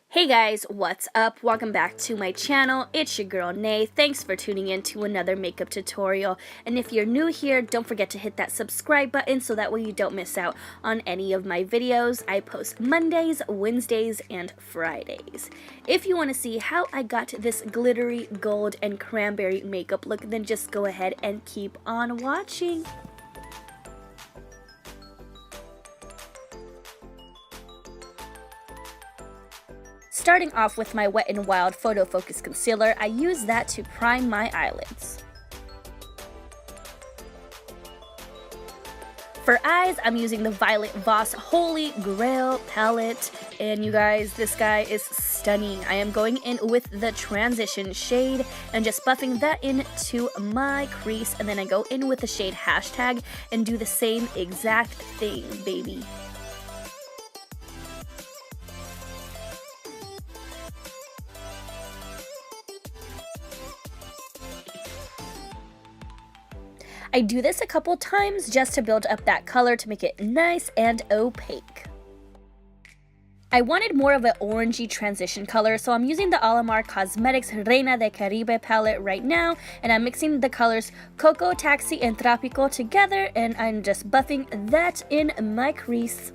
Hey guys, what's up? Welcome back to my channel. It's your girl Nay. Thanks for tuning in to another makeup tutorial. And if you're new here, don't forget to hit that subscribe button so that way you don't miss out on any of my videos. I post Mondays, Wednesdays, and Fridays. If you want to see how I got this glittery gold and cranberry makeup look, then just go ahead and keep on watching. Starting off with my Wet n Wild Photo Focus Concealer, I use that to prime my eyelids. For eyes, I'm using the Violet Voss Holy Grail palette, and you guys, this guy is stunning. I am going in with the transition shade and just buffing that into my crease, and then I go in with the shade Hashtag and do the same exact thing, baby. I do this a couple times just to build up that color to make it nice and opaque. I wanted more of an orangey transition color, so I'm using the Alamar Cosmetics Reina de Caribe palette right now, and I'm mixing the colors Coco, Taxi, and Tropico together, and I'm just buffing that in my crease.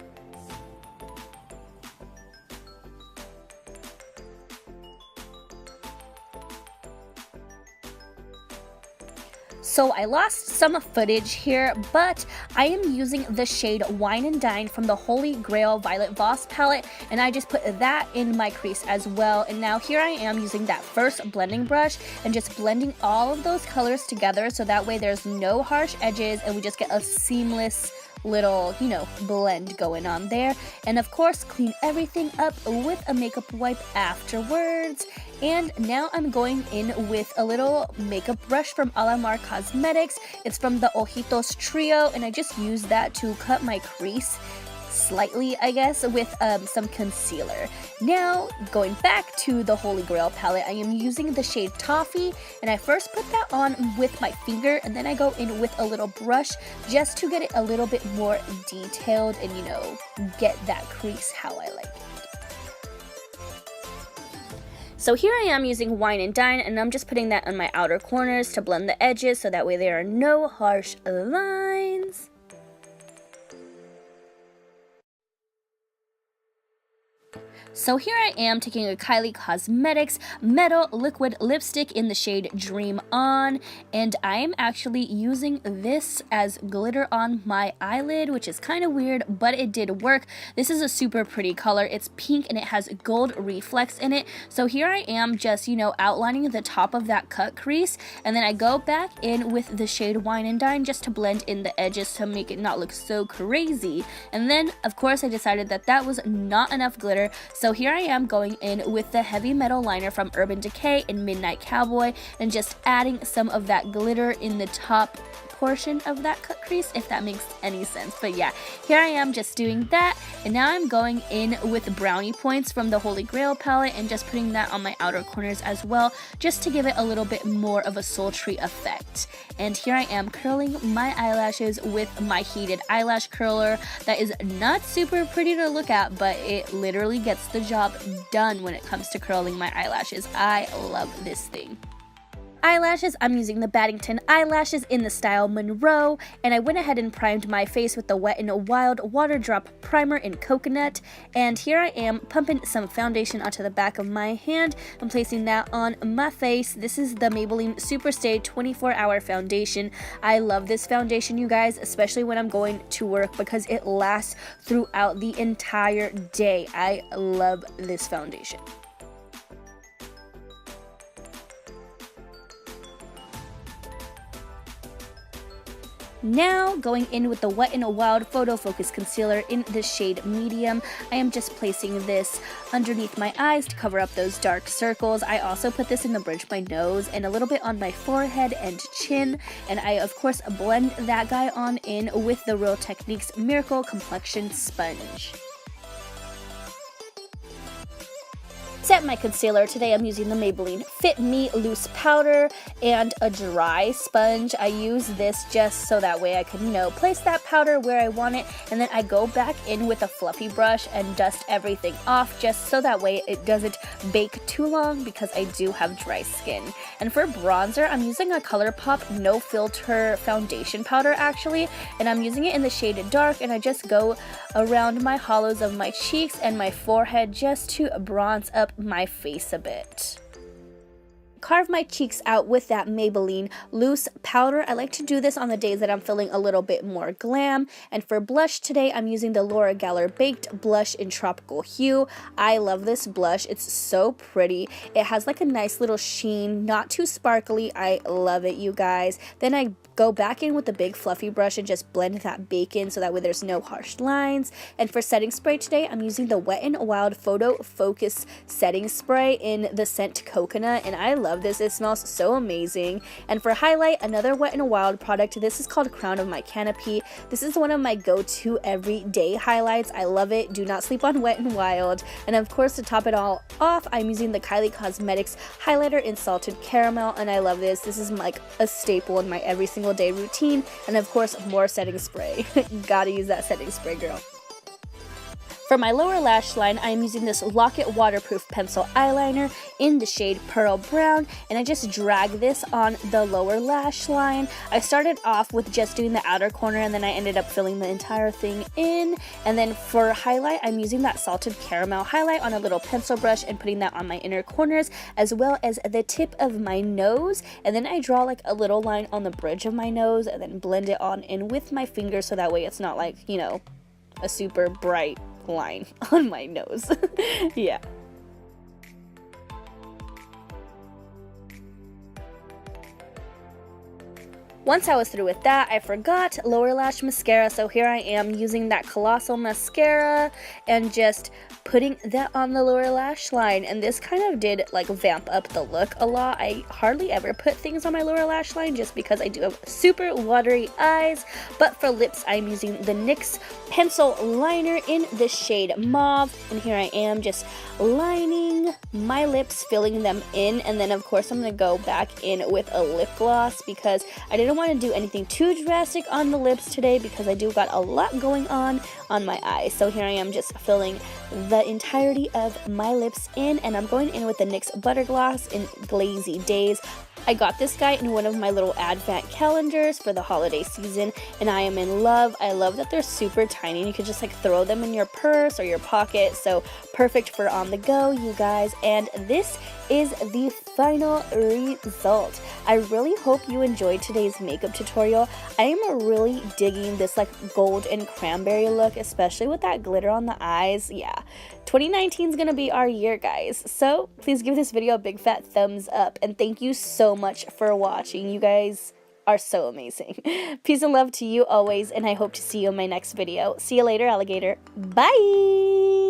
So I lost some footage here, but I am using the shade Wine and Dine from the Holy Grail Violet Voss palette, and I just put that in my crease as well. And now here I am using that first blending brush and just blending all of those colors together so that way there's no harsh edges and we just get a seamless little, blend going on there. And of course, clean everything up with a makeup wipe afterwards. And now I'm going in with a little makeup brush from Alamar Cosmetics. It's from the Ojitos Trio, and I just use that to cut my crease slightly, I guess, with some concealer. Now, going back to the Holy Grail palette, I am using the shade Toffee, and I first put that on with my finger, and then I go in with a little brush just to get it a little bit more detailed and, get that crease how I like it. So here I am using Wine and Dine, and I'm just putting that on my outer corners to blend the edges so that way there are no harsh lines. So here I am taking a Kylie Cosmetics Metal Liquid Lipstick in the shade Dream On, and I am actually using this as glitter on my eyelid, which is kind of weird, but it did work. This is a super pretty color. It's pink and it has gold reflex in it. So here I am just, outlining the top of that cut crease, and then I go back in with the shade Wine and Dine just to blend in the edges to make it not look so crazy. And then, of course, I decided that that was not enough glitter, so here I am going in with the Heavy Metal Liner from Urban Decay in Midnight Cowboy and just adding some of that glitter in the top portion of that cut crease, if that makes any sense. But yeah, here I am just doing that, and now I'm going in with Brownie Points from the Holy Grail palette and just putting that on my outer corners as well, just to give it a little bit more of a sultry effect. And here I am curling my eyelashes with my heated eyelash curler that is not super pretty to look at, but it literally gets the job done when it comes to curling my eyelashes. I love this thing. Eyelashes, I'm using the Baddington eyelashes in the style Monroe, and I went ahead and primed my face with the Wet n Wild Water Drop Primer in Coconut, and here I am pumping some foundation onto the back of my hand and placing that on my face. This is the Maybelline Superstay 24-Hour Foundation. I love this foundation, you guys, especially when I'm going to work because it lasts throughout the entire day. I love this foundation. Now, going in with the Wet n Wild Photo Focus Concealer in the shade Medium, I am just placing this underneath my eyes to cover up those dark circles. I also put this in the bridge of my nose and a little bit on my forehead and chin, and I, of course, blend that guy on in with the Real Techniques Miracle Complexion Sponge. Set my concealer. Today I'm using the Maybelline Fit Me Loose Powder and a dry sponge. I use this just so that way I can, place that powder where I want it, and then I go back in with a fluffy brush and dust everything off just so that way it doesn't bake too long because I do have dry skin. And for bronzer, I'm using a ColourPop No Filter foundation powder actually, and I'm using it in the shade Dark, and I just go around my hollows of my cheeks and my forehead just to bronze up my face a bit. Carve my cheeks out with that Maybelline loose powder. I like to do this on the days that I'm feeling a little bit more glam. And for blush today, I'm using the Laura Geller Baked Blush in Tropical Hue. I love this blush. It's so pretty. It has like a nice little sheen, not too sparkly. I love it, you guys. Then I go back in with the big fluffy brush and just blend that bake in so that way there's no harsh lines. And for setting spray today, I'm using the Wet n Wild Photo Focus setting spray in the scent Coconut, and I love this. It smells so amazing. And for highlight, another Wet n Wild product. This is called Crown of My Canopy. This is one of my go-to everyday highlights. I love it. Do not sleep on Wet n Wild. And of course, to top it all off, I'm using the Kylie Cosmetics highlighter in Salted Caramel, and I love this. This is like a staple in my every single day routine. And of course, more setting spray. Gotta use that setting spray, girl. For my lower lash line, I'm using this Lock-It Waterproof Pencil Eyeliner in the shade Pearl Brown, and I just drag this on the lower lash line. I started off with just doing the outer corner, and then I ended up filling the entire thing in. And then for highlight, I'm using that Salted Caramel highlight on a little pencil brush and putting that on my inner corners, as well as the tip of my nose. And then I draw like a little line on the bridge of my nose, and then blend it on in with my finger so that way it's not like, a super bright line on my nose. Yeah. Once I was through with that, I forgot lower lash mascara, so here I am using that Colossal mascara and just putting that on the lower lash line. And this kind of did like vamp up the look a lot. I hardly ever put things on my lower lash line just because I do have super watery eyes. But for lips, I'm using the NYX pencil liner in the shade Mauve, and here I am just lining my lips, filling them in. And then of course I'm gonna go back in with a lip gloss because I didn't want to do anything too drastic on the lips today because I do got a lot going on my eyes. So here I am just filling the entirety of my lips in, and I'm going in with the NYX Butter Gloss in Glazy Days. I got this guy in one of my little advent calendars for the holiday season, and I am in love. I love that they're super tiny and you can just like throw them in your purse or your pocket, so perfect for on the go, you guys. And this is the final result. I really hope you enjoyed today's makeup tutorial. I am really digging this like gold and cranberry look, especially with that glitter on the eyes. Yeah, 2019 is gonna be our year, guys. So please give this video a big fat thumbs up, and thank you so much for watching. You guys are so amazing. Peace and love to you always, and I hope to see you in my next video. See you later, alligator. Bye!